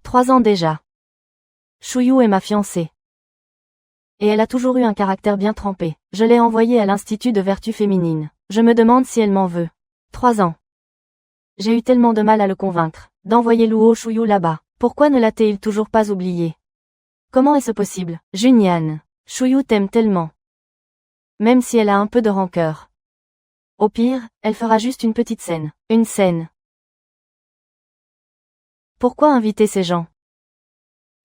3 ans déjà. Shuyu est ma fiancée. Et elle a toujours eu un caractère bien trempé. Je l'ai envoyée à l'Institut de vertu féminine. Je me demande si elle m'en veut. 3 ans. J'ai eu tellement de mal à le convaincre d'envoyer Luo Shuyu là-bas. Pourquoi ne l'a-t-il toujours pas oublié? Comment est-ce possible? Junyan. Shuyu t'aime tellement. Même si elle a un peu de rancœur. Au pire, elle fera juste une petite scène. Une scène. Pourquoi inviter ces gens?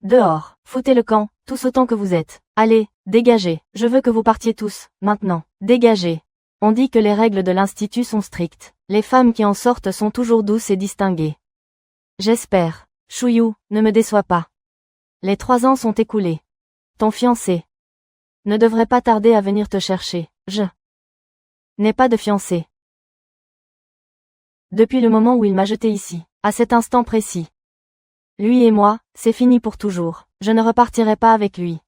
Dehors, foutez le camp, tous autant que vous êtes. Allez, dégagez. Je veux que vous partiez tous, maintenant. Dégagez. On dit que les règles de l'Institut sont strictes. Les femmes qui en sortent sont toujours douces et distinguées. J'espère. Shuyu, ne me déçois pas. Les 3 ans sont écoulés. Ton fiancé ne devrait pas tarder à venir te chercher. Je n'ai pas de fiancé. Depuis le moment où il m'a jeté ici, à cet instant précis. Lui et moi, c'est fini pour toujours. Je ne repartirai pas avec lui.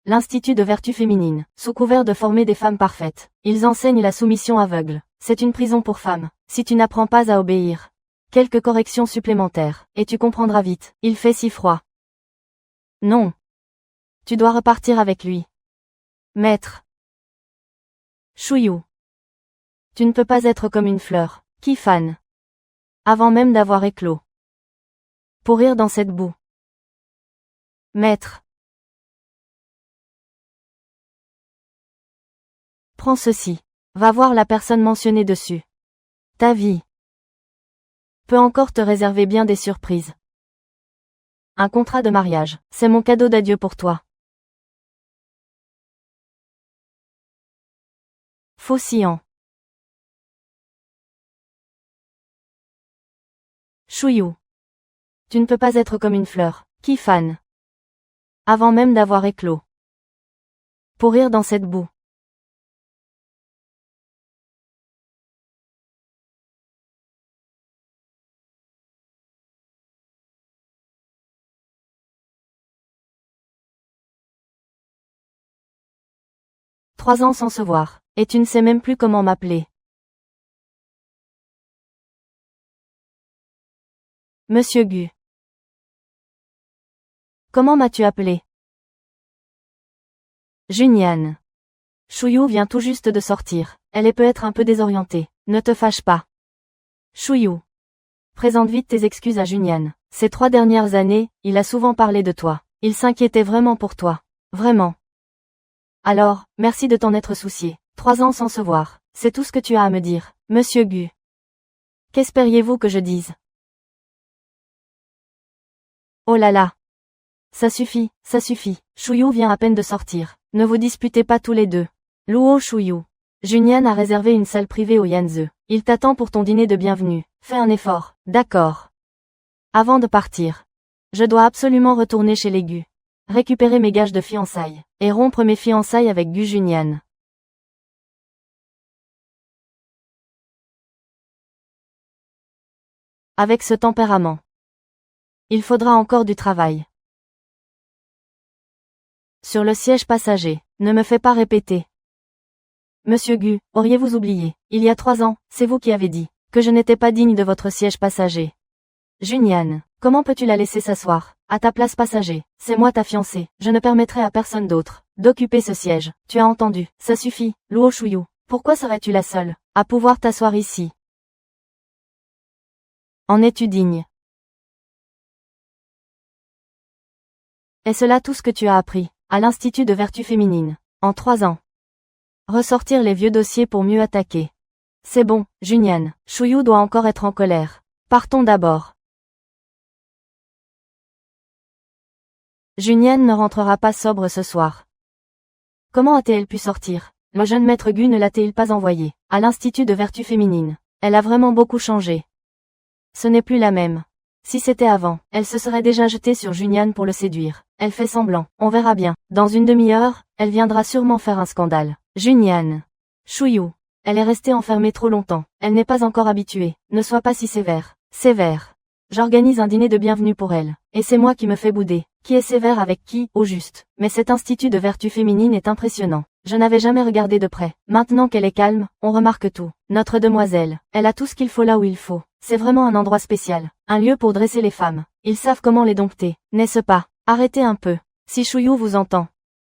L'Institut de vertu féminine, sous couvert de former des femmes parfaites, ils enseignent la soumission aveugle. C'est une prison pour femmes, si tu n'apprends pas à obéir. Quelques corrections supplémentaires, et tu comprendras vite, il fait si froid. Non. Tu dois repartir avec lui. Maître. Shuyu. Tu ne peux pas être comme une fleur, qui fane. Avant même d'avoir éclos. Pourrir dans cette boue. Maître. Prends ceci. Va voir la personne mentionnée dessus. Ta vie peut encore te réserver bien des surprises. Un contrat de mariage, c'est mon cadeau d'adieu pour toi. Faucillant. Shuyu. Tu ne peux pas être comme une fleur, qui fane. Avant même d'avoir éclos. Pourrir dans cette boue. « 3 ans sans se voir, et tu ne sais même plus comment m'appeler. Monsieur Gu. Comment m'as-tu appelé? Junyan. Shuyu vient tout juste de sortir, elle est peut-être un peu désorientée, ne te fâche pas. Shuyu. Présente vite tes excuses à Junyan. Ces 3 dernières années, il a souvent parlé de toi. Il s'inquiétait vraiment pour toi. Vraiment. Alors, merci de t'en être soucié. 3 ans sans se voir, c'est tout ce que tu as à me dire, Monsieur Gu. Qu'espériez-vous que je dise? Oh là là. Ça suffit, ça suffit. Shuyu vient à peine de sortir. Ne vous disputez pas tous les deux. Luo Shuyu. Junyan a réservé une salle privée au Yanze. Il t'attend pour ton dîner de bienvenue. Fais un effort. D'accord. Avant de partir. Je dois absolument retourner chez les Gu. Récupérer mes gages de fiançailles. Et rompre mes fiançailles avec Gu Junyan. Avec ce tempérament. Il faudra encore du travail. Sur le siège passager, ne me fais pas répéter. Monsieur Gu, auriez-vous oublié, il y a 3 ans, c'est vous qui avez dit que je n'étais pas digne de votre siège passager. Junyan, comment peux-tu la laisser s'asseoir à ta place passager? C'est moi ta fiancée, je ne permettrai à personne d'autre d'occuper ce siège. Tu as entendu, ça suffit, Luo Shuyu. Pourquoi serais-tu la seule à pouvoir t'asseoir ici? En es-tu digne? Est-ce là tout ce que tu as appris à l'Institut de vertu féminine, en 3 ans? Ressortir les vieux dossiers pour mieux attaquer. C'est bon, Junyan, Shuyu doit encore être en colère. Partons d'abord. Junyan ne rentrera pas sobre ce soir. Comment a-t-elle pu sortir? Le jeune maître Gu ne l'a-t-il pas envoyée à l'Institut de vertu féminine? Elle a vraiment beaucoup changé. Ce n'est plus la même. Si c'était avant, elle se serait déjà jetée sur Junyan pour le séduire. Elle fait semblant, on verra bien. Dans une demi-heure, elle viendra sûrement faire un scandale. Junyan. Shuyu. Elle est restée enfermée trop longtemps. Elle n'est pas encore habituée. Ne sois pas si sévère. Sévère. J'organise un dîner de bienvenue pour elle. Et c'est moi qui me fais bouder. Qui est sévère avec qui, au juste. Mais cet institut de vertu féminine est impressionnant. Je n'avais jamais regardé de près. Maintenant qu'elle est calme, on remarque tout. Notre demoiselle, elle a tout ce qu'il faut là où il faut. C'est vraiment un endroit spécial. Un lieu pour dresser les femmes. Ils savent comment les dompter, n'est-ce pas? Arrêtez un peu. Si Shuyu vous entend.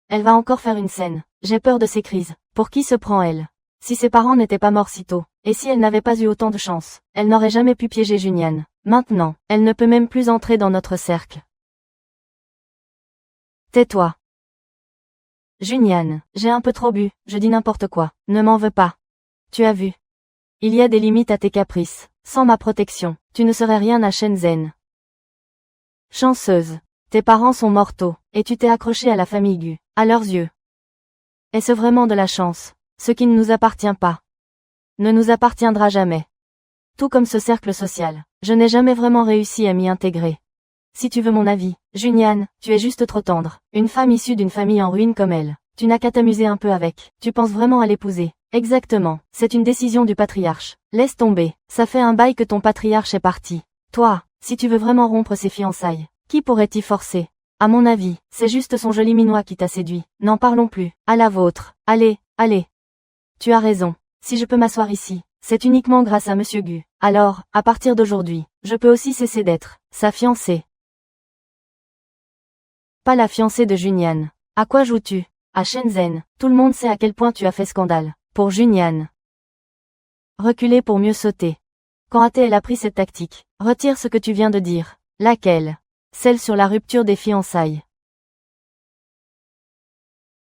Elle va encore faire une scène. J'ai peur de ces crises. Pour qui se prend elle? Si ses parents n'étaient pas morts si tôt, et si elle n'avait pas eu autant de chance, elle n'aurait jamais pu piéger Junyan. Maintenant, elle ne peut même plus entrer dans notre cercle. Tais-toi. Junyan, j'ai un peu trop bu, je dis n'importe quoi. Ne m'en veux pas. Tu as vu. Il y a des limites à tes caprices. Sans ma protection, tu ne serais rien à Shenzhen. Chanceuse. Tes parents sont mortaux, et tu t'es accroché à la famille Gu, à leurs yeux. Est-ce vraiment de la chance? Ce qui ne nous appartient pas ne nous appartiendra jamais. Tout comme ce cercle social, je n'ai jamais vraiment réussi à m'y intégrer. Si tu veux mon avis, Junyan, tu es juste trop tendre. Une femme issue d'une famille en ruine comme elle, tu n'as qu'à t'amuser un peu avec. Tu penses vraiment à l'épouser? Exactement, c'est une décision du patriarche. Laisse tomber, ça fait un bail que ton patriarche est parti. Toi, si tu veux vraiment rompre ses fiançailles, qui pourrait t'y forcer? À mon avis, c'est juste son joli minois qui t'a séduit. N'en parlons plus. À la vôtre. Allez, allez. Tu as raison. Si je peux m'asseoir ici, c'est uniquement grâce à Monsieur Gu. Alors, à partir d'aujourd'hui, je peux aussi cesser d'être sa fiancée. Pas la fiancée de Junyan. À quoi joues-tu? À Shenzhen, tout le monde sait à quel point tu as fait scandale. Pour Junyan. Reculer pour mieux sauter. Quand a-t-elle appris cette tactique? Retire ce que tu viens de dire. Laquelle? Celle sur la rupture des fiançailles.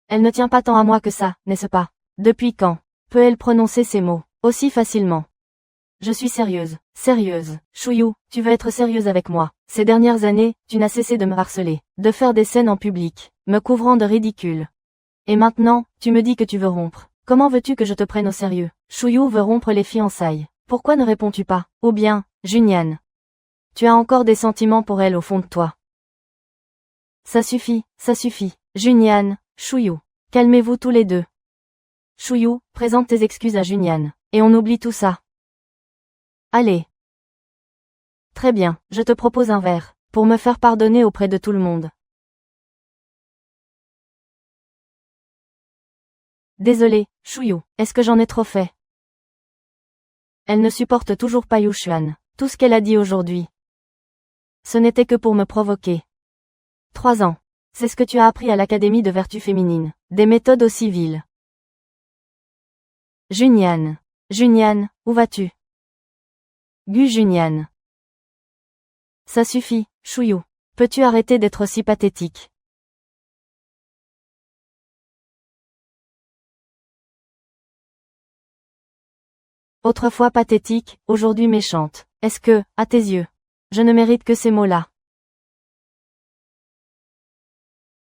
Elle ne tient pas tant à moi que ça, n'est-ce pas? Depuis quand peut-elle prononcer ces mots aussi facilement? Je suis sérieuse, sérieuse. Shuyu, tu veux être sérieuse avec moi. Ces dernières années, tu n'as cessé de me harceler, de faire des scènes en public, me couvrant de ridicule. Et maintenant, tu me dis que tu veux rompre. Comment veux-tu que je te prenne au sérieux? Shuyu veut rompre les fiançailles. Pourquoi ne réponds-tu pas? Ou bien, Junyan, tu as encore des sentiments pour elle au fond de toi. Ça suffit, Junyan, Shuyu. Calmez-vous tous les deux. Shuyu, présente tes excuses à Junyan, et on oublie tout ça. Allez. Très bien, je te propose un verre, pour me faire pardonner auprès de tout le monde. Désolé, Shuyu, est-ce que j'en ai trop fait? Elle ne supporte toujours pas Yushuan. Tout ce qu'elle a dit aujourd'hui. Ce n'était que pour me provoquer. 3 ans. C'est ce que tu as appris à l'Académie de vertu féminine. Des méthodes aussi viles. Junyan. Junyan, où vas-tu? Gu Junyan. Ça suffit, Shuyu. Peux-tu arrêter d'être aussi pathétique? Autrefois pathétique, aujourd'hui méchante. Est-ce que, à tes yeux, je ne mérite que ces mots-là?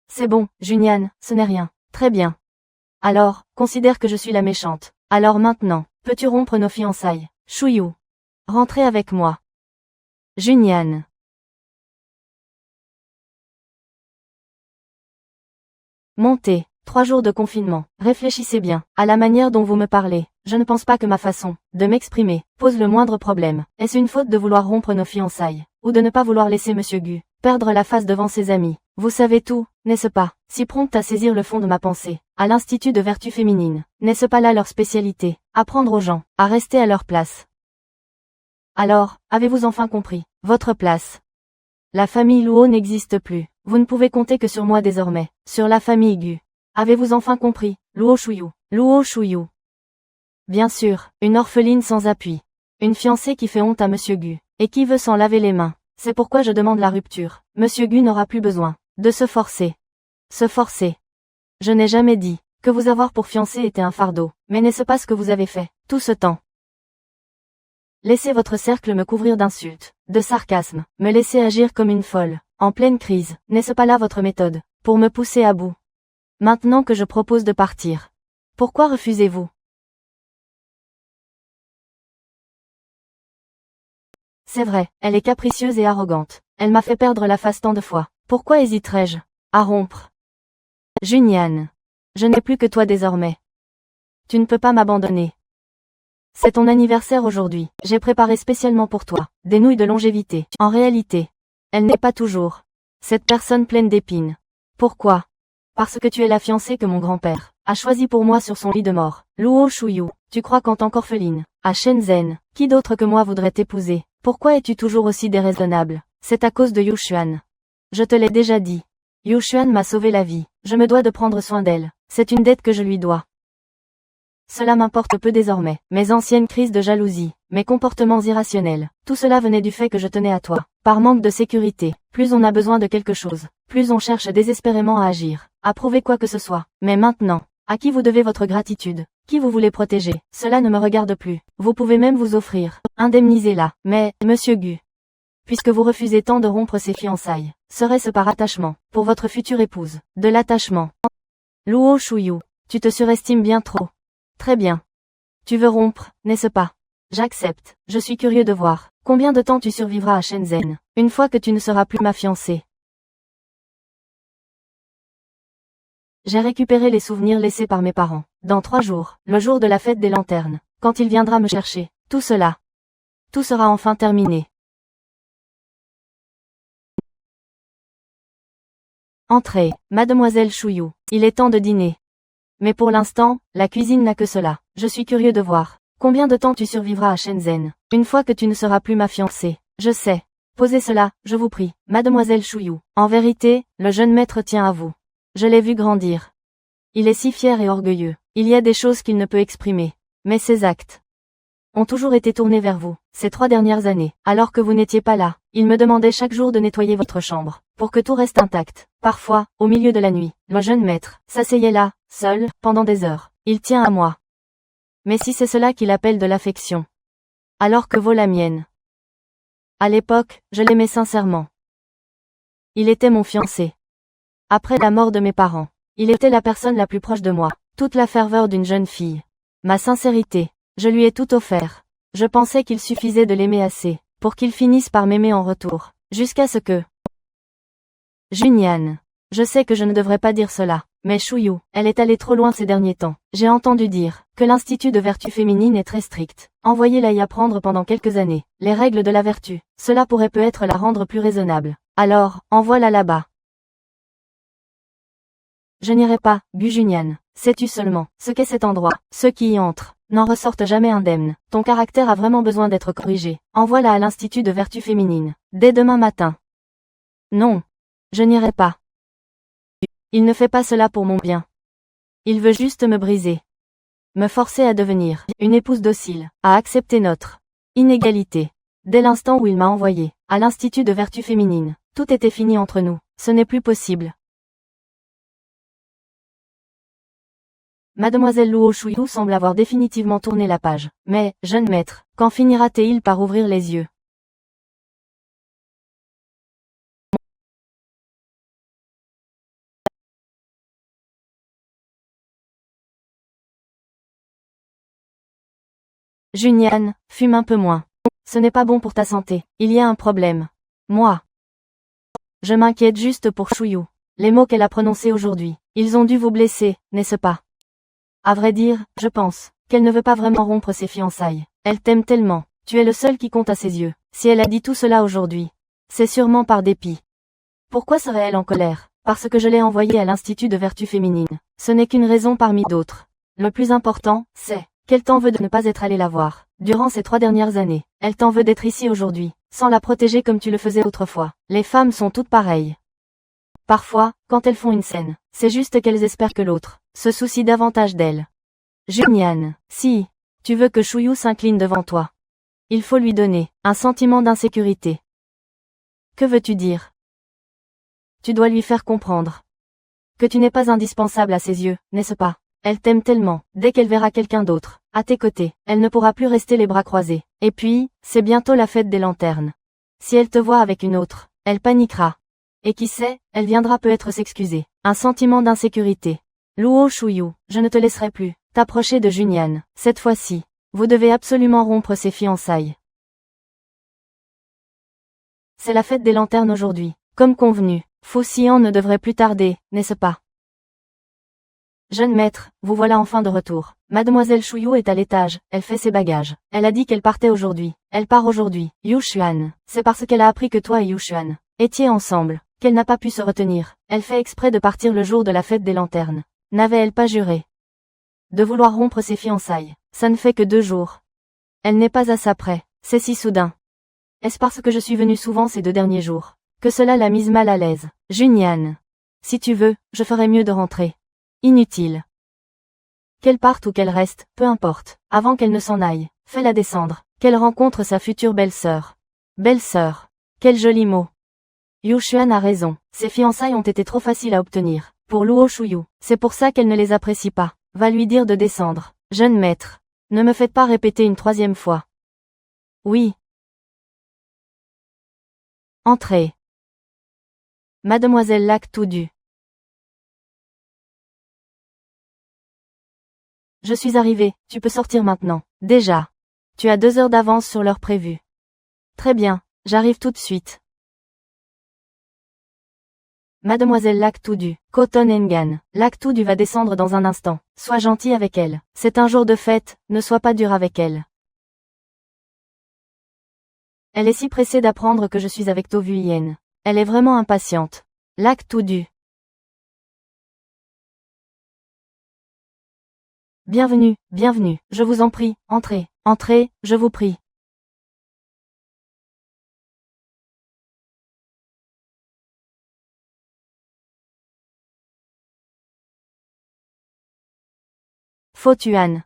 C'est bon, Junyan, ce n'est rien. Très bien. Alors, considère que je suis la méchante. Alors maintenant, peux-tu rompre nos fiançailles? Shuyu. Rentrez avec moi. Junyan. Montez. 3 jours de confinement. Réfléchissez bien, à la manière dont vous me parlez. Je ne pense pas que ma façon de m'exprimer pose le moindre problème. Est-ce une faute de vouloir rompre nos fiançailles, ou de ne pas vouloir laisser Monsieur Gu perdre la face devant ses amis? Vous savez tout, n'est-ce pas? Si prompte à saisir le fond de ma pensée. À l'Institut de vertu féminine, n'est-ce pas là leur spécialité? Apprendre aux gens à rester à leur place. Alors, avez-vous enfin compris? Votre place. La famille Luo n'existe plus. Vous ne pouvez compter que sur moi désormais. Sur la famille Gu. Avez-vous enfin compris? Luo Shuyu. Luo Shuyu. Bien sûr, une orpheline sans appui. Une fiancée qui fait honte à Monsieur Gu, et qui veut s'en laver les mains. C'est pourquoi je demande la rupture. Monsieur Gu n'aura plus besoin de se forcer. Se forcer. Je n'ai jamais dit que vous avoir pour fiancée était un fardeau, mais n'est-ce pas ce que vous avez fait, tout ce temps? Laissez votre cercle me couvrir d'insultes, de sarcasmes, me laisser agir comme une folle, en pleine crise, n'est-ce pas là votre méthode, pour me pousser à bout? Maintenant que je propose de partir. Pourquoi refusez-vous? C'est vrai, elle est capricieuse et arrogante. Elle m'a fait perdre la face tant de fois. Pourquoi hésiterais-je à rompre? Junyan. Je n'ai plus que toi désormais. Tu ne peux pas m'abandonner. C'est ton anniversaire aujourd'hui. J'ai préparé spécialement pour toi des nouilles de longévité. En réalité, elle n'est pas toujours cette personne pleine d'épines. Pourquoi? Parce que tu es la fiancée que mon grand-père a choisie pour moi sur son lit de mort. Luo Shuyu, tu crois qu'en tant qu'orpheline, à Shenzhen, qui d'autre que moi voudrait t'épouser? Pourquoi es-tu toujours aussi déraisonnable? C'est à cause de Yuxuan. Je te l'ai déjà dit. Yuxuan m'a sauvé la vie. Je me dois de prendre soin d'elle. C'est une dette que je lui dois. Cela m'importe peu désormais. Mes anciennes crises de jalousie, mes comportements irrationnels, tout cela venait du fait que je tenais à toi. Par manque de sécurité, plus on a besoin de quelque chose, plus on cherche désespérément à agir, à prouver quoi que ce soit. Mais maintenant, à qui vous devez votre gratitude? Qui vous voulez protéger? Cela ne me regarde plus. Vous pouvez même vous offrir, indemniser-la. Mais, monsieur Gu, puisque vous refusez tant de rompre ces fiançailles, serait-ce par attachement, pour votre future épouse? De l'attachement. Luo Shuyu, tu te surestimes bien trop. Très bien. Tu veux rompre, n'est-ce pas? J'accepte. Je suis curieux de voir. Combien de temps tu survivras à Shenzhen, une fois que tu ne seras plus ma fiancée? J'ai récupéré les souvenirs laissés par mes parents. Dans 3 jours, le jour de la fête des lanternes, quand il viendra me chercher, tout sera enfin terminé. Entrez, mademoiselle Shuyu, il est temps de dîner. Mais pour l'instant, la cuisine n'a que cela. Je suis curieux de voir. Combien de temps tu survivras à Shenzhen, une fois que tu ne seras plus ma fiancée? Je sais. Posez cela, je vous prie, mademoiselle Shuyu. En vérité, le jeune maître tient à vous. Je l'ai vu grandir. Il est si fier et orgueilleux. Il y a des choses qu'il ne peut exprimer. Mais ses actes ont toujours été tournés vers vous, ces 3 dernières années, alors que vous n'étiez pas là. Il me demandait chaque jour de nettoyer votre chambre, pour que tout reste intact. Parfois, au milieu de la nuit, le jeune maître s'asseyait là, seul, pendant des heures. Il tient à moi. Mais si c'est cela qu'il appelle de l'affection, alors que vaut la mienne? À l'époque, je l'aimais sincèrement. Il était mon fiancé. Après la mort de mes parents, il était la personne la plus proche de moi, toute la ferveur d'une jeune fille. Ma sincérité, je lui ai tout offert. Je pensais qu'il suffisait de l'aimer assez, pour qu'il finisse par m'aimer en retour, jusqu'à ce que... Junyan. Je sais que je ne devrais pas dire cela, mais Shuyu, elle est allée trop loin ces derniers temps. J'ai entendu dire que l'Institut de vertu féminine est très strict. Envoyez-la y apprendre pendant quelques années, les règles de la vertu. Cela pourrait peut-être la rendre plus raisonnable. Alors, envoie-la là-bas. Je n'irai pas, Gu Junyan. Sais-tu seulement ce qu'est cet endroit? Ceux qui y entrent n'en ressortent jamais indemnes. Ton caractère a vraiment besoin d'être corrigé. Envoie-la à l'Institut de vertu féminine, dès demain matin. Non. Je n'irai pas. Il ne fait pas cela pour mon bien. Il veut juste me briser. Me forcer à devenir une épouse docile, à accepter notre inégalité. Dès l'instant où il m'a envoyé à l'Institut de vertu féminine, tout était fini entre nous. Ce n'est plus possible. Mademoiselle Luo Shuyu semble avoir définitivement tourné la page. Mais, jeune maître, quand finira-t-il par ouvrir les yeux? Junyan, fume un peu moins. Ce n'est pas bon pour ta santé. Il y a un problème. Moi. Je m'inquiète juste pour Shuyu. Les mots qu'elle a prononcés aujourd'hui, ils ont dû vous blesser, n'est-ce pas? À vrai dire, je pense qu'elle ne veut pas vraiment rompre ses fiançailles. Elle t'aime tellement. Tu es le seul qui compte à ses yeux. Si elle a dit tout cela aujourd'hui, c'est sûrement par dépit. Pourquoi serait-elle en colère? Parce que je l'ai envoyée à l'Institut de vertu féminine. Ce n'est qu'une raison parmi d'autres. Le plus important, c'est qu'elle t'en veut de ne pas être allée la voir. Durant ces 3 dernières années, elle t'en veut d'être ici aujourd'hui, sans la protéger comme tu le faisais autrefois. Les femmes sont toutes pareilles. Parfois, quand elles font une scène, c'est juste qu'elles espèrent que l'autre se soucie davantage d'elles. Junyan, si tu veux que Shuyu s'incline devant toi, il faut lui donner un sentiment d'insécurité. Que veux-tu dire? Tu dois lui faire comprendre que tu n'es pas indispensable à ses yeux, n'est-ce pas? Elle t'aime tellement, dès qu'elle verra quelqu'un d'autre à tes côtés, elle ne pourra plus rester les bras croisés. Et puis, c'est bientôt la fête des lanternes. Si elle te voit avec une autre, elle paniquera. Et qui sait, elle viendra peut-être s'excuser. Un sentiment d'insécurité. Luo Shuyu, je ne te laisserai plus t'approcher de Junyan. Cette fois-ci, vous devez absolument rompre ces fiançailles. C'est la fête des lanternes aujourd'hui. Comme convenu, Fu Xian ne devrait plus tarder, n'est-ce pas? Jeune maître, vous voilà enfin de retour. Mademoiselle Shuyu est à l'étage, elle fait ses bagages. Elle a dit qu'elle partait aujourd'hui. Elle part aujourd'hui. Yuxuan, c'est parce qu'elle a appris que toi et Yuxuan étiez ensemble, qu'elle n'a pas pu se retenir. Elle fait exprès de partir le jour de la fête des lanternes. N'avait-elle pas juré de vouloir rompre ses fiançailles? Ça ne fait que 2 jours. Elle n'est pas à ça près. C'est si soudain. Est-ce parce que je suis venue souvent ces 2 derniers jours que cela l'a mise mal à l'aise? Junyan. Si tu veux, je ferais mieux de rentrer. Inutile. Qu'elle parte ou qu'elle reste, peu importe. Avant qu'elle ne s'en aille, fais-la descendre. Qu'elle rencontre sa future belle-sœur. Belle-sœur. Quel joli mot. Yu Xuan a raison. Ses fiançailles ont été trop faciles à obtenir. Pour Luo Shuyu. C'est pour ça qu'elle ne les apprécie pas. Va lui dire de descendre. Jeune maître. Ne me faites pas répéter une 3e fois. Oui. Entrez. Mademoiselle Lac tout du. Je suis arrivée, tu peux sortir maintenant. Déjà. Tu as 2 heures d'avance sur l'heure prévue. Très bien, j'arrive tout de suite. Mademoiselle Lac tout du. Cotton Engan. Lac tout du va descendre dans un instant. Sois gentil avec elle. C'est un jour de fête, ne sois pas dur avec elle. Elle est si pressée d'apprendre que je suis avec To Vuyen. Elle est vraiment impatiente. Lac tout du. Bienvenue, bienvenue, je vous en prie, entrez, entrez, je vous prie. Fo Tuan.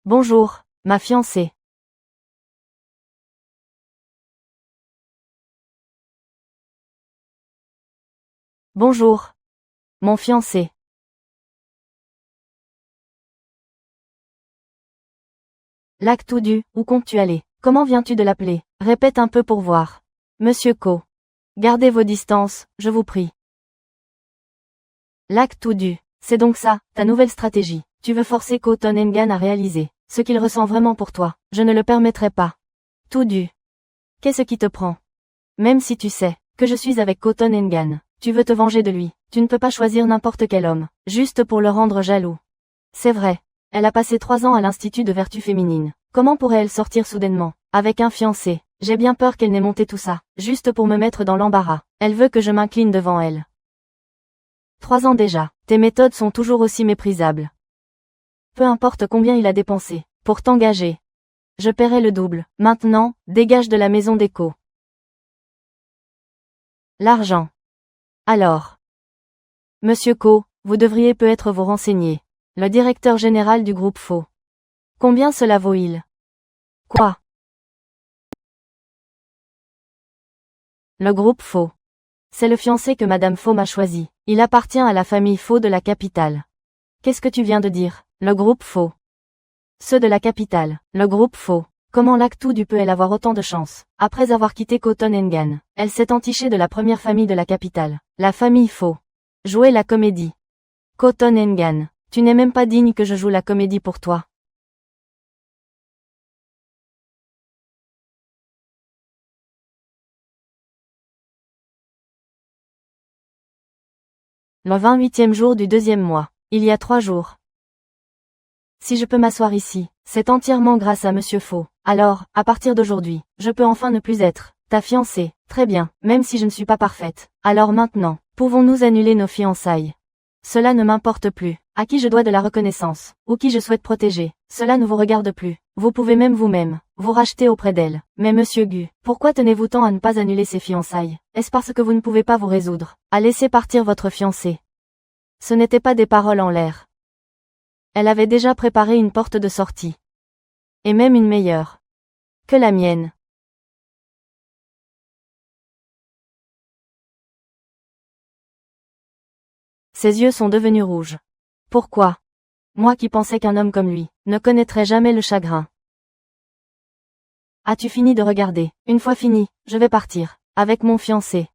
Bonjour, ma fiancée. Bonjour. Mon fiancé. Lac tout du, où comptes-tu aller? Comment viens-tu de l'appeler? Répète un peu pour voir. Monsieur Ko. Gardez vos distances, je vous prie. Lac tout du. C'est donc ça, ta nouvelle stratégie. Tu veux forcer Cotton Engan à réaliser ce qu'il ressent vraiment pour toi. Je ne le permettrai pas. Tout du. Qu'est-ce qui te prend? Même si tu sais que je suis avec Cotton Engan, tu veux te venger de lui. Tu ne peux pas choisir n'importe quel homme, juste pour le rendre jaloux. C'est vrai. Elle a passé 3 ans à l'Institut de vertu féminine. Comment pourrait-elle sortir soudainement, avec un fiancé? J'ai bien peur qu'elle n'ait monté tout ça, juste pour me mettre dans l'embarras. Elle veut que je m'incline devant elle. 3 ans déjà, tes méthodes sont toujours aussi méprisables. Peu importe combien il a dépensé, pour t'engager. Je paierai le double. Maintenant, dégage de la maison d'écho. L'argent. Alors. Monsieur Ko, vous devriez peut-être vous renseigner. Le directeur général du groupe Faux. Combien cela vaut-il? Quoi? Le groupe Faux. C'est le fiancé que Madame Faux m'a choisi. Il appartient à la famille Faux de la capitale. Qu'est-ce que tu viens de dire? Le groupe Faux. Ceux de la capitale. Le groupe Faux. Comment Lac tout du peut-elle avoir autant de chance? Après avoir quitté Cotton Engan, elle s'est entichée de la première famille de la capitale. La famille Faux. Jouer la comédie. Cotton Engan. Tu n'es même pas digne que je joue la comédie pour toi. Le 28e jour du 2e mois. Il y a 3 jours. Si je peux m'asseoir ici, c'est entièrement grâce à Monsieur Faux. Alors, à partir d'aujourd'hui, je peux enfin ne plus être ta fiancée. Très bien, même si je ne suis pas parfaite. Alors maintenant, pouvons-nous annuler nos fiançailles? Cela ne m'importe plus. À qui je dois de la reconnaissance, ou qui je souhaite protéger, cela ne vous regarde plus. Vous pouvez même vous-même vous racheter auprès d'elle. Mais Monsieur Gu, pourquoi tenez-vous tant à ne pas annuler ces fiançailles? Est-ce parce que vous ne pouvez pas vous résoudre à laisser partir votre fiancé? Ce n'étaient pas des paroles en l'air. Elle avait déjà préparé une porte de sortie. Et même une meilleure que la mienne. Ses yeux sont devenus rouges. Pourquoi? Moi qui pensais qu'un homme comme lui ne connaîtrait jamais le chagrin. As-tu fini de regarder? Une fois fini, je vais partir, avec mon fiancé.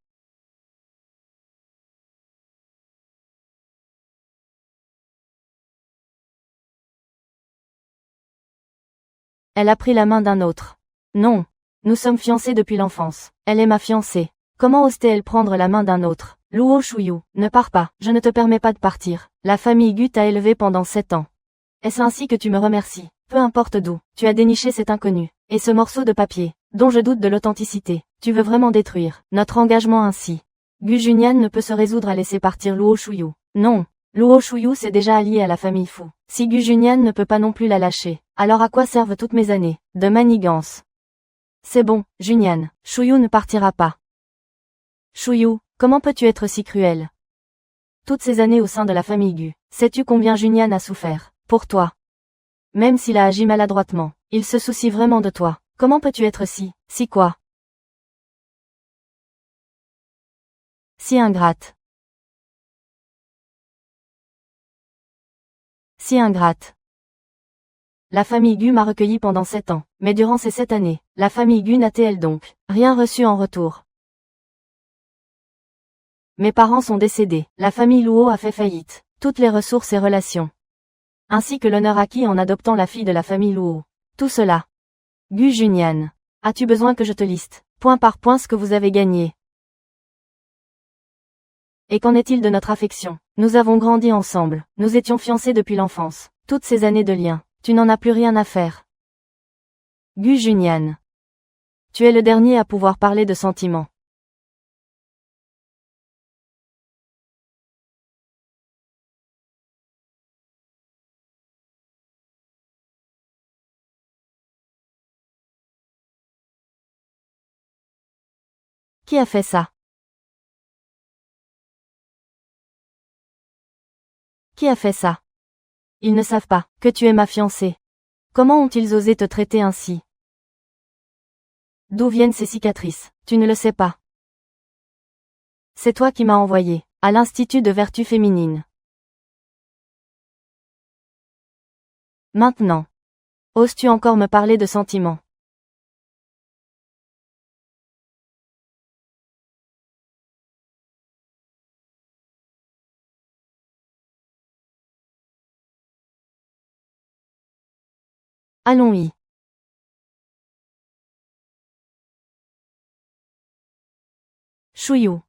Elle a pris la main d'un autre. Non. Nous sommes fiancés depuis l'enfance. Elle est ma fiancée. Comment ose-t-elle prendre la main d'un autre? Luo Shuyu, ne pars pas, je ne te permets pas de partir. La famille Gu t'a élevé pendant 7 ans. Est-ce ainsi que tu me remercies? Peu importe d'où, tu as déniché cet inconnu. Et ce morceau de papier, dont je doute de l'authenticité, tu veux vraiment détruire notre engagement ainsi. Gu Junyan ne peut se résoudre à laisser partir Luo Shuyu. Non. Luo Shuyu s'est déjà allié à la famille Fu. Si Gu Junyan ne peut pas non plus la lâcher, alors à quoi servent toutes mes années de manigance? C'est bon, Junyan, Shuyu ne partira pas. Shuyu, comment peux-tu être si cruel? Toutes ces années au sein de la famille Gu, sais-tu combien Junyan a souffert, pour toi? Même s'il a agi maladroitement, il se soucie vraiment de toi. Comment peux-tu être si quoi? Si ingrate. Si ingrate. La famille Gu m'a recueilli pendant 7 ans, mais durant ces 7 années, la famille Gu n'a-t-elle donc rien reçu en retour? Mes parents sont décédés, la famille Luo a fait faillite, toutes les ressources et relations, ainsi que l'honneur acquis en adoptant la fille de la famille Luo. Tout cela. Gu Junyan. As-tu besoin que je te liste, point par point ce que vous avez gagné? Et qu'en est-il de notre affection? Nous avons grandi ensemble, nous étions fiancés depuis l'enfance, toutes ces années de lien, tu n'en as plus rien à faire. Gu Junyan. Tu es le dernier à pouvoir parler de sentiments. Qui a fait ça? Qui a fait ça? Ils ne savent pas que tu es ma fiancée. Comment ont-ils osé te traiter ainsi? D'où viennent ces cicatrices? Tu ne le sais pas. C'est toi qui m'as envoyé à l'Institut de vertu féminine. Maintenant. Oses-tu encore me parler de sentiments? Allons-y. Shuyu.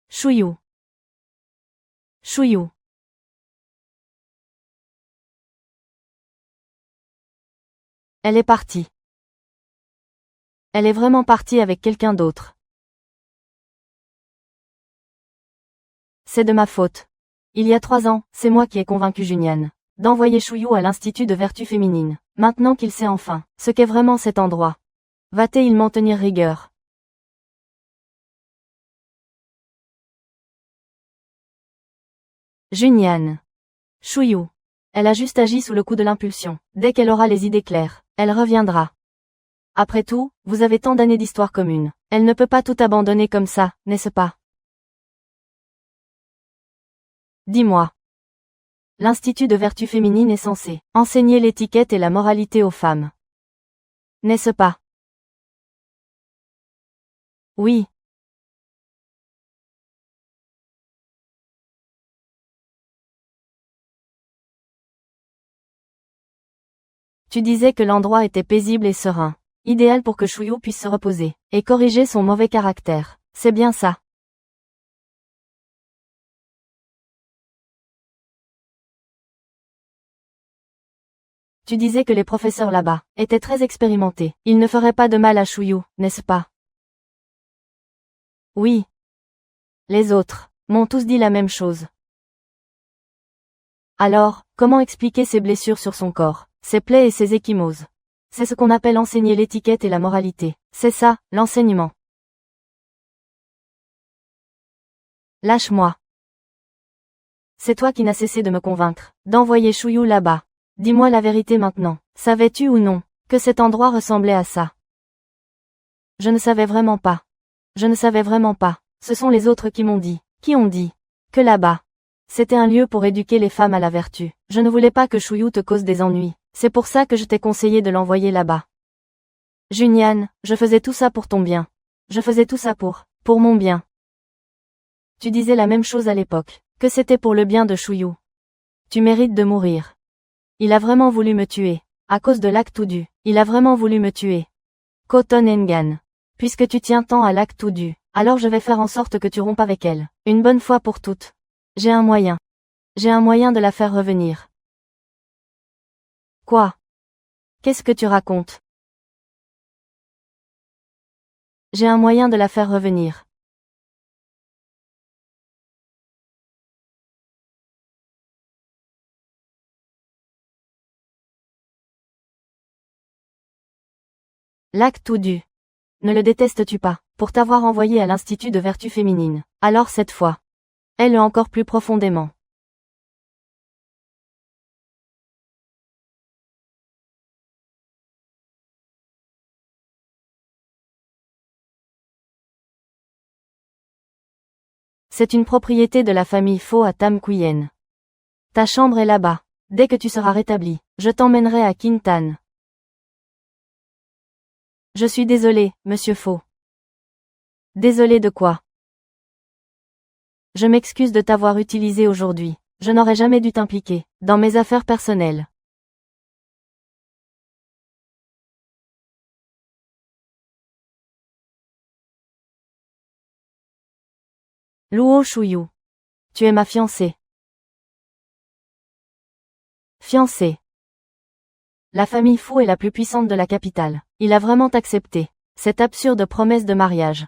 Shuyu. Shuyu. Elle est partie. Elle est vraiment partie avec quelqu'un d'autre. C'est de ma faute. Il y a 3 ans, c'est moi qui ai convaincu Junyan d'envoyer Shuyu à l'Institut de vertu féminine. Maintenant qu'il sait enfin ce qu'est vraiment cet endroit, va-t-il m'en tenir rigueur? Junyan. Shuyu. Elle a juste agi sous le coup de l'impulsion. Dès qu'elle aura les idées claires, elle reviendra. Après tout, vous avez tant d'années d'histoire commune. Elle ne peut pas tout abandonner comme ça, n'est-ce pas? Dis-moi. L'Institut de vertu féminine est censé enseigner l'étiquette et la moralité aux femmes. N'est-ce pas? Oui. Tu disais que l'endroit était paisible et serein. Idéal pour que Shuyu puisse se reposer et corriger son mauvais caractère. C'est bien ça. Tu disais que les professeurs là-bas étaient très expérimentés. Ils ne feraient pas de mal à Shuyu, n'est-ce pas? Oui. Les autres m'ont tous dit la même chose. Alors, comment expliquer ces blessures sur son corps, ses plaies et ses ecchymoses? C'est ce qu'on appelle enseigner l'étiquette et la moralité. C'est ça, l'enseignement. Lâche-moi. C'est toi qui n'as cessé de me convaincre d'envoyer Shuyu là-bas. Dis-moi la vérité maintenant. Savais-tu ou non que cet endroit ressemblait à ça? Je ne savais vraiment pas. Je ne savais vraiment pas. Ce sont les autres qui m'ont dit. Qui ont dit que là-bas, c'était un lieu pour éduquer les femmes à la vertu. Je ne voulais pas que Shuyu te cause des ennuis. C'est pour ça que je t'ai conseillé de l'envoyer là-bas. Junyan, je faisais tout ça pour ton bien. Je faisais tout ça pour mon bien. Tu disais la même chose à l'époque, que c'était pour le bien de Shuyu. Tu mérites de mourir. Il a vraiment voulu me tuer. À cause de Lac Tudu, il a vraiment voulu me tuer. Koton Engan. Puisque tu tiens tant à Lac Tudu, alors je vais faire en sorte que tu rompes avec elle. Une bonne fois pour toutes. J'ai un moyen. J'ai un moyen de la faire revenir. Quoi? Qu'est-ce que tu racontes? J'ai un moyen de la faire revenir. Lac tout du. Ne le détestes-tu pas, pour t'avoir envoyé à l'Institut de vertu féminine? Alors cette fois, elle encore plus profondément. C'est une propriété de la famille Faux à Tam Quyen. Ta chambre est là-bas. Dès que tu seras rétabli, je t'emmènerai à Kintan. Je suis désolé, monsieur Faux. Désolé de quoi? Je m'excuse de t'avoir utilisé aujourd'hui. Je n'aurais jamais dû t'impliquer dans mes affaires personnelles. Luo Shuyu. Tu es ma fiancée. Fiancée. La famille Fu est la plus puissante de la capitale. Il a vraiment accepté cette absurde promesse de mariage.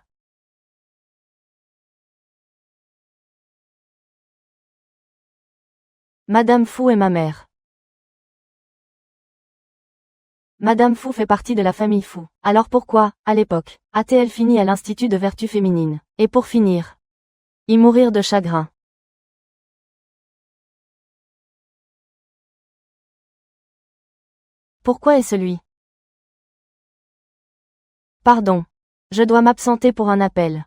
Madame Fu est ma mère. Madame Fu fait partie de la famille Fu. Alors pourquoi, à l'époque, a-t-elle fini à l'Institut de vertu féminine? Et pour finir, y mourir de chagrin. Pourquoi est-ce lui? Pardon. Je dois m'absenter pour un appel.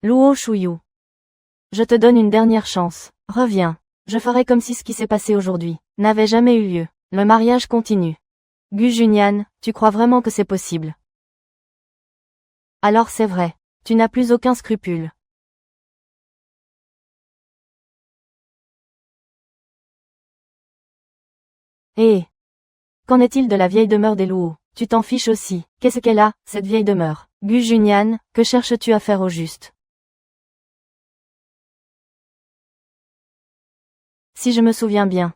Luo Shuyu. Je te donne une dernière chance. Reviens. Je ferai comme si ce qui s'est passé aujourd'hui n'avait jamais eu lieu. Le mariage continue. Gu Junyan, tu crois vraiment que c'est possible? Alors c'est vrai. Tu n'as plus aucun scrupule. Eh. Qu'en est-il de la vieille demeure des Luo? Tu t'en fiches aussi. Qu'est-ce qu'elle a, cette vieille demeure? Gu Junyan, que cherches-tu à faire au juste? Si je me souviens bien.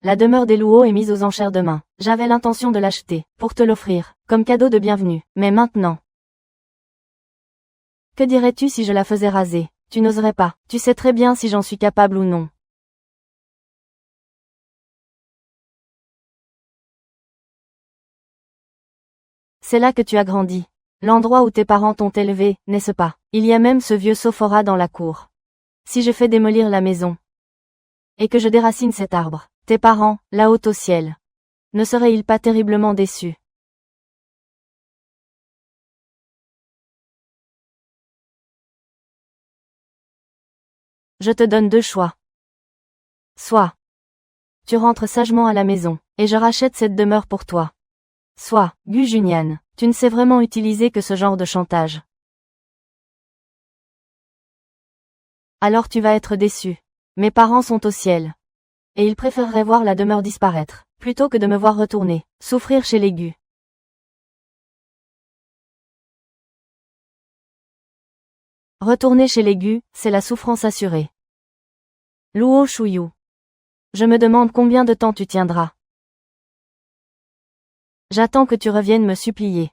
La demeure des Luo est mise aux enchères demain. J'avais l'intention de l'acheter, pour te l'offrir, comme cadeau de bienvenue. Mais maintenant. Que dirais-tu si je la faisais raser? Tu n'oserais pas. Tu sais très bien si j'en suis capable ou non. C'est là que tu as grandi. L'endroit où tes parents t'ont élevé, n'est-ce pas? Il y a même ce vieux sophora dans la cour. Si je fais démolir la maison, et que je déracine cet arbre, tes parents, là-haut au ciel, ne seraient-ils pas terriblement déçus? Je te donne deux choix. Soit tu rentres sagement à la maison, et je rachète cette demeure pour toi. Soit, Gu Junyan, tu ne sais vraiment utiliser que ce genre de chantage. Alors tu vas être déçu. Mes parents sont au ciel. Et ils préféreraient voir la demeure disparaître, plutôt que de me voir retourner, souffrir chez les Gu. Retourner chez les Gu, c'est la souffrance assurée. Luo Shuyu. Je me demande combien de temps tu tiendras. J'attends que tu reviennes me supplier.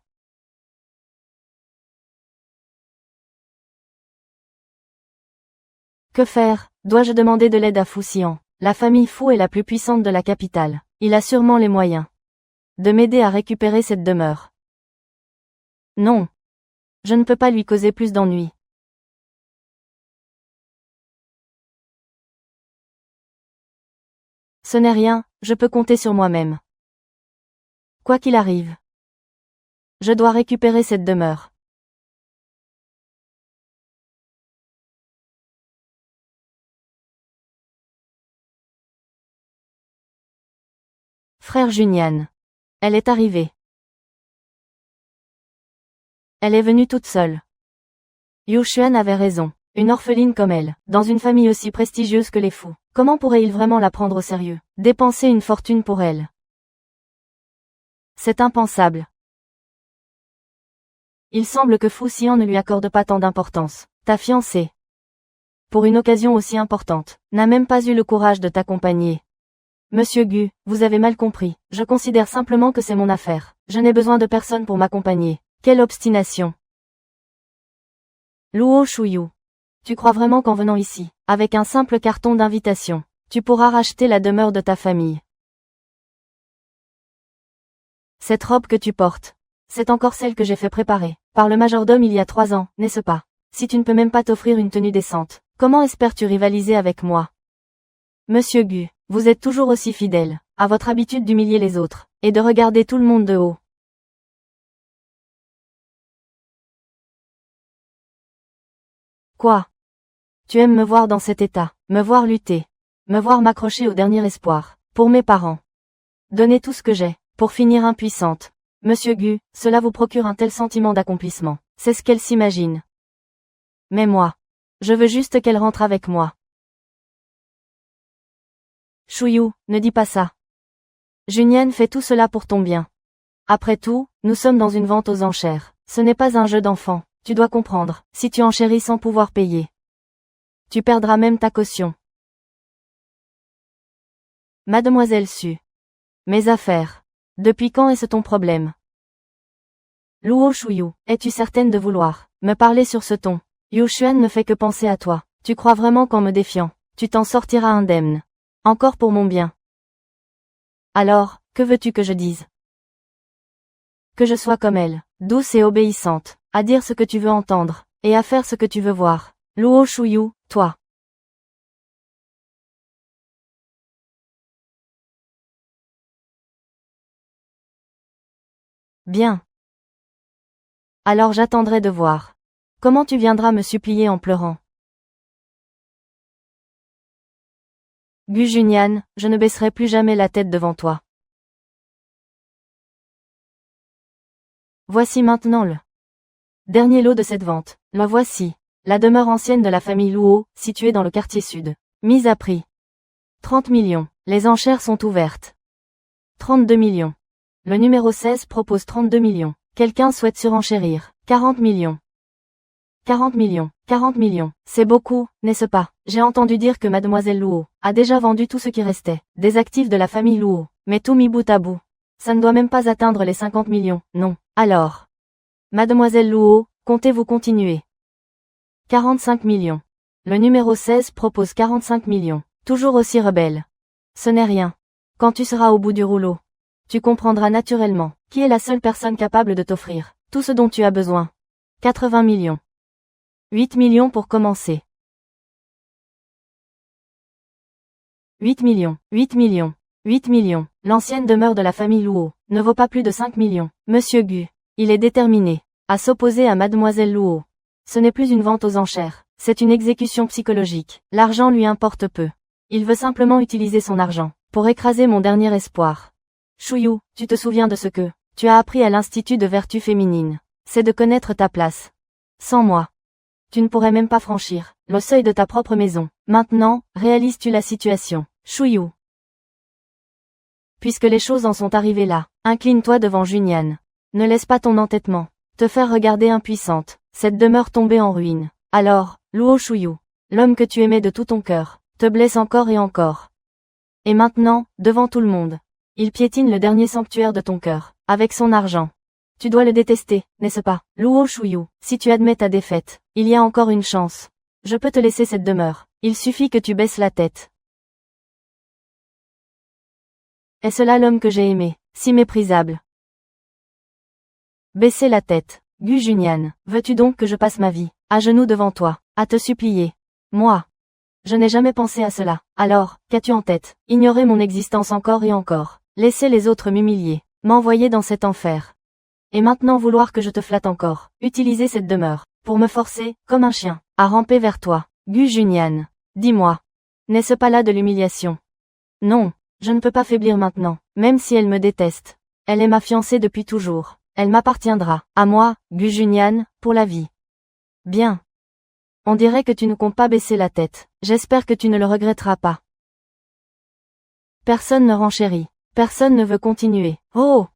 Que faire? Dois-je demander de l'aide à Fu Xian? La famille Fu est la plus puissante de la capitale. Il a sûrement les moyens de m'aider à récupérer cette demeure. Non. Je ne peux pas lui causer plus d'ennuis. Ce n'est rien, je peux compter sur moi-même. Quoi qu'il arrive. Je dois récupérer cette demeure. Frère Junyan. Elle est arrivée. Elle est venue toute seule. Yu Xuan avait raison. Une orpheline comme elle, dans une famille aussi prestigieuse que les fous. Comment pourrait-il vraiment la prendre au sérieux? Dépenser une fortune pour elle. C'est impensable. Il semble que Fu Xian ne lui accorde pas tant d'importance. Ta fiancée, pour une occasion aussi importante, n'a même pas eu le courage de t'accompagner. Monsieur Gu, vous avez mal compris. Je considère simplement que c'est mon affaire. Je n'ai besoin de personne pour m'accompagner. Quelle obstination. Luo Shuyu. Tu crois vraiment qu'en venant ici, avec un simple carton d'invitation, tu pourras racheter la demeure de ta famille? Cette robe que tu portes, c'est encore celle que j'ai fait préparer par le majordome il y a 3 ans, n'est-ce pas? Si tu ne peux même pas t'offrir une tenue décente, comment espères-tu rivaliser avec moi? Monsieur Gu, vous êtes toujours aussi fidèle à votre habitude d'humilier les autres et de regarder tout le monde de haut. Quoi? Tu aimes me voir dans cet état, me voir lutter, me voir m'accrocher au dernier espoir, pour mes parents. Donner tout ce que j'ai, pour finir impuissante. Monsieur Gu, cela vous procure un tel sentiment d'accomplissement, c'est ce qu'elle s'imagine. Mais moi, je veux juste qu'elle rentre avec moi. Shuyu, ne dis pas ça. Junyan fait tout cela pour ton bien. Après tout, nous sommes dans une vente aux enchères. Ce n'est pas un jeu d'enfant, tu dois comprendre, si tu enchéris sans pouvoir payer. Tu perdras même ta caution. Mademoiselle Su. Mes affaires. Depuis quand est-ce ton problème? Luo Shuyu, es-tu certaine de vouloir me parler sur ce ton? Yu Xuan ne fait que penser à toi. Tu crois vraiment qu'en me défiant, tu t'en sortiras indemne? Encore pour mon bien. Alors, que veux-tu que je dise? Que je sois comme elle, douce et obéissante, à dire ce que tu veux entendre, et à faire ce que tu veux voir. Luo Shuyu, toi. Bien. Alors j'attendrai de voir. Comment tu viendras me supplier en pleurant? Gu Junyan, je ne baisserai plus jamais la tête devant toi. Voici maintenant le dernier lot de cette vente. Le voici. La demeure ancienne de la famille Luo, située dans le quartier sud. Mise à prix. 30 millions. Les enchères sont ouvertes. 32 millions. Le numéro 16 propose 32 millions. Quelqu'un souhaite surenchérir. 40 millions. 40 millions. 40 millions. C'est beaucoup, n'est-ce pas? J'ai entendu dire que mademoiselle Luo a déjà vendu tout ce qui restait des actifs de la famille Luo. Mais tout mis bout à bout, ça ne doit même pas atteindre les 50 millions, non. Alors, mademoiselle Luo, comptez-vous continuer? 45 millions. Le numéro 16 propose 45 millions. Toujours aussi rebelle. Ce n'est rien. Quand tu seras au bout du rouleau, tu comprendras naturellement qui est la seule personne capable de t'offrir tout ce dont tu as besoin. 80 millions. 8 millions pour commencer. 8 millions, 8 millions, 8 millions. L'ancienne demeure de la famille Luo ne vaut pas plus de 5 millions. Monsieur Gu, il est déterminé à s'opposer à mademoiselle Luo. Ce n'est plus une vente aux enchères, c'est une exécution psychologique. L'argent lui importe peu. Il veut simplement utiliser son argent pour écraser mon dernier espoir. Shuyu, tu te souviens de ce que tu as appris à l'Institut de vertu féminine. C'est de connaître ta place. Sans moi, tu ne pourrais même pas franchir le seuil de ta propre maison. Maintenant, réalises-tu la situation? Shuyu. Puisque les choses en sont arrivées là, incline-toi devant Junyan. Ne laisse pas ton entêtement te faire regarder impuissante, cette demeure tombée en ruine. Alors, Luo Shuyu, l'homme que tu aimais de tout ton cœur, te blesse encore et encore. Et maintenant, devant tout le monde, il piétine le dernier sanctuaire de ton cœur, avec son argent. Tu dois le détester, n'est-ce pas? Luo Shuyu, si tu admets ta défaite, il y a encore une chance. Je peux te laisser cette demeure, il suffit que tu baisses la tête. Est-ce là l'homme que j'ai aimé, si méprisable? Baisser la tête. Gu Junyan, veux-tu donc que je passe ma vie à genoux devant toi, à te supplier? Moi, je n'ai jamais pensé à cela. Alors, qu'as-tu en tête? Ignorer mon existence encore et encore. Laisser les autres m'humilier. M'envoyer dans cet enfer. Et maintenant vouloir que je te flatte encore. Utiliser cette demeure, pour me forcer, comme un chien, à ramper vers toi. Gu Junyan, dis-moi. N'est-ce pas là de l'humiliation? Non, je ne peux pas faiblir maintenant, même si elle me déteste. Elle est ma fiancée depuis toujours. Elle m'appartiendra, à moi, Gu Junyan, pour la vie. Bien. On dirait que tu ne comptes pas baisser la tête. J'espère que tu ne le regretteras pas. Personne ne renchérit. Personne ne veut continuer. Oh!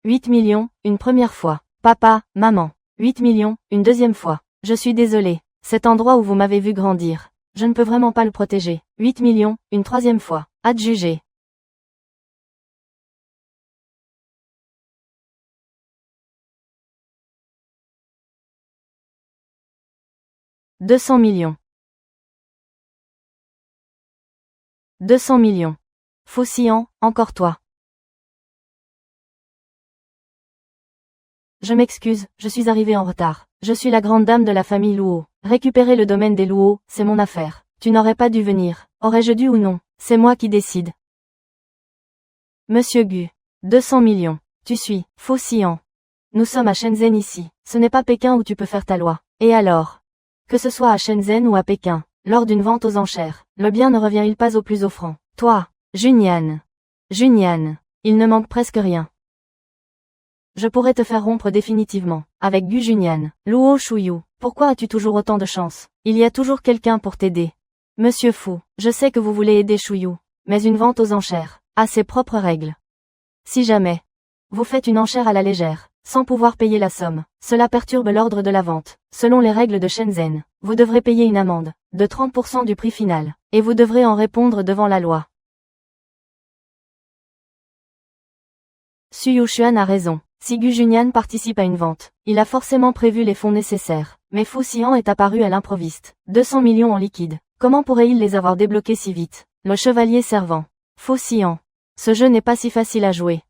8 millions, une première fois. Papa, maman. 8 millions, une deuxième fois. Je suis désolé. Cet endroit où vous m'avez vu grandir. Je ne peux vraiment pas le protéger. 8 millions, une troisième fois. Adjugé. 200 millions. 200 millions. Faucillant, encore toi. Je m'excuse, je suis arrivée en retard. Je suis la grande dame de la famille Luo. Récupérer le domaine des Luo, c'est mon affaire. Tu n'aurais pas dû venir. Aurais-je dû ou non? C'est moi qui décide. Monsieur Gu. 200 millions. Tu suis, Faucillant. Nous sommes à Shenzhen ici. Ce n'est pas Pékin où tu peux faire ta loi. Et alors? Que ce soit à Shenzhen ou à Pékin, lors d'une vente aux enchères, le bien ne revient-il pas au plus offrant? Toi, Junyan. Junyan. Il ne manque presque rien. Je pourrais te faire rompre définitivement, avec Gu Junyan. Luo Shuyu, pourquoi as-tu toujours autant de chance? Il y a toujours quelqu'un pour t'aider. Monsieur Fu, je sais que vous voulez aider Shuyu, mais une vente aux enchères a ses propres règles. Si jamais vous faites une enchère à la légère, sans pouvoir payer la somme, cela perturbe l'ordre de la vente. Selon les règles de Shenzhen, vous devrez payer une amende de 30% du prix final, et vous devrez en répondre devant la loi. Su Yushuan a raison. Si Gu Junyan participe à une vente, il a forcément prévu les fonds nécessaires, mais Faucillant est apparu à l'improviste. 200 millions en liquide. Comment pourrait-il les avoir débloqués si vite? Le chevalier servant. Faucillant. Ce jeu n'est pas si facile à jouer.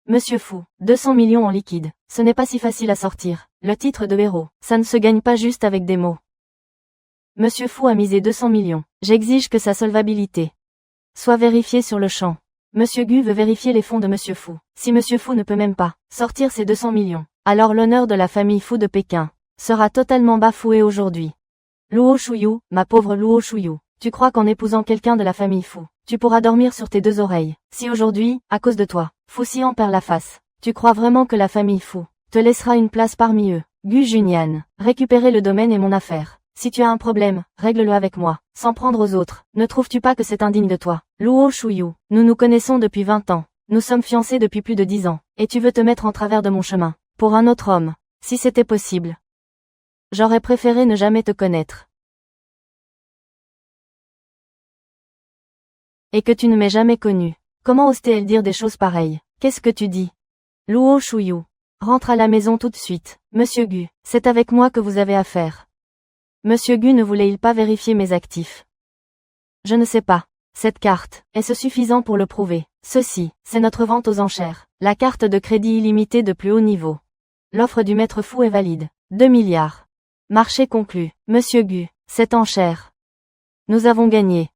Monsieur Fu, 200 millions en liquide. Ce n'est pas si facile à sortir. Le titre de héros, ça ne se gagne pas juste avec des mots. Monsieur Fu a misé 200 millions. J'exige que sa solvabilité soit vérifiée sur le champ. Monsieur Gu veut vérifier les fonds de Monsieur Fu. Si Monsieur Fu ne peut même pas sortir ses 200 millions, alors l'honneur de la famille Fu de Pékin sera totalement bafoué aujourd'hui. Luo Shuyu, ma pauvre Luo Shuyu, tu crois qu'en épousant quelqu'un de la famille Fu, tu pourras dormir sur tes deux oreilles? Si aujourd'hui, à cause de toi, Faucillant perd la face, tu crois vraiment que la famille Fu te laissera une place parmi eux? Gu Junyan, récupérer le domaine est mon affaire. Si tu as un problème, règle-le avec moi, sans prendre aux autres. Ne trouves-tu pas que c'est indigne de toi? Luo Shuyu, nous nous connaissons depuis 20 ans. Nous sommes fiancés depuis plus de 10 ans. Et tu veux te mettre en travers de mon chemin. Pour un autre homme. Si c'était possible. J'aurais préféré ne jamais te connaître. Et que tu ne m'aies jamais connu. Comment ose-t-elle dire des choses pareilles? Qu'est-ce que tu dis? Luo Shuyu. Rentre à la maison tout de suite. Monsieur Gu, c'est avec moi que vous avez affaire. Monsieur Gu ne voulait-il pas vérifier mes actifs? Je ne sais pas. Cette carte, est-ce suffisant pour le prouver? Ceci, c'est notre vente aux enchères. La carte de crédit illimité de plus haut niveau. L'offre du maître Fu est valide. 2 milliards. Marché conclu. Monsieur Gu, cette enchère. Nous avons gagné.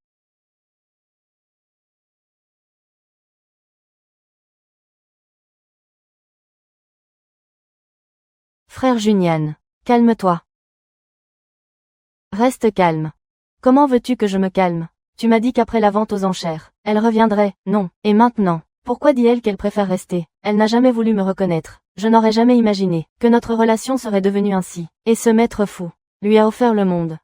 Frère Junyan, calme-toi. Reste calme. Comment veux-tu que je me calme? Tu m'as dit qu'après la vente aux enchères, elle reviendrait, non, et maintenant? Pourquoi dit-elle qu'elle préfère rester? Elle n'a jamais voulu me reconnaître. Je n'aurais jamais imaginé que notre relation serait devenue ainsi. Et ce maître Fu lui a offert le monde.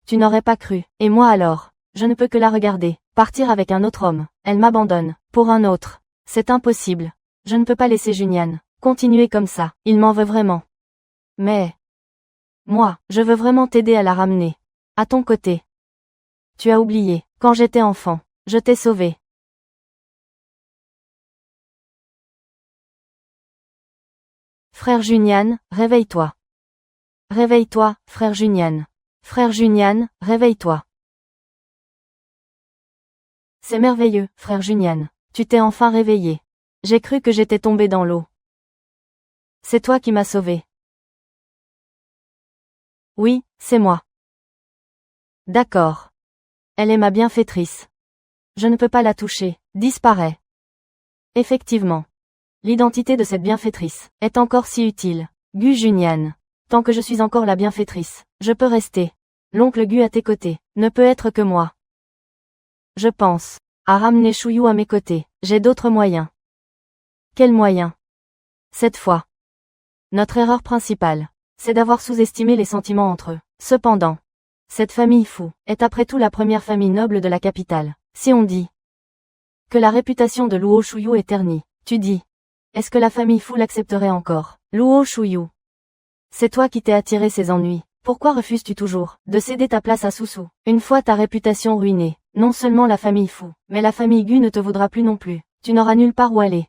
Tu n'aurais pas cru. Et moi alors? Je ne peux que la regarder. Partir avec un autre homme. Elle m'abandonne. Pour un autre. C'est impossible. Je ne peux pas laisser Junyan continuer comme ça. Il m'en veut vraiment. Mais moi, je veux vraiment t'aider à la ramener. À ton côté. Tu as oublié, quand j'étais enfant, je t'ai sauvé. Frère Junyan, réveille-toi. Réveille-toi, frère Junyan. Frère Junyan, réveille-toi. C'est merveilleux, frère Junyan. Tu t'es enfin réveillé. J'ai cru que j'étais tombé dans l'eau. C'est toi qui m'as sauvé. Oui, c'est moi. D'accord. Elle est ma bienfaitrice. Je ne peux pas la toucher. Disparaît. Effectivement. L'identité de cette bienfaitrice est encore si utile. Gu Junyan. Tant que je suis encore la bienfaitrice, je peux rester. L'oncle Gu à tes côtés ne peut être que moi. Je pense à ramener Shuyu à mes côtés. J'ai d'autres moyens. Quels moyens? Cette fois. Notre erreur principale, c'est d'avoir sous-estimé les sentiments entre eux. Cependant, cette famille Fu est après tout la première famille noble de la capitale. Si on dit que la réputation de Luo Shuyu est ternie, tu dis, est-ce que la famille Fu l'accepterait encore? Luo Shuyu. C'est toi qui t'es attiré ces ennuis. Pourquoi refuses-tu toujours de céder ta place à Susu? Une fois ta réputation ruinée, non seulement la famille Fu, mais la famille Gu ne te voudra plus non plus. Tu n'auras nulle part où aller.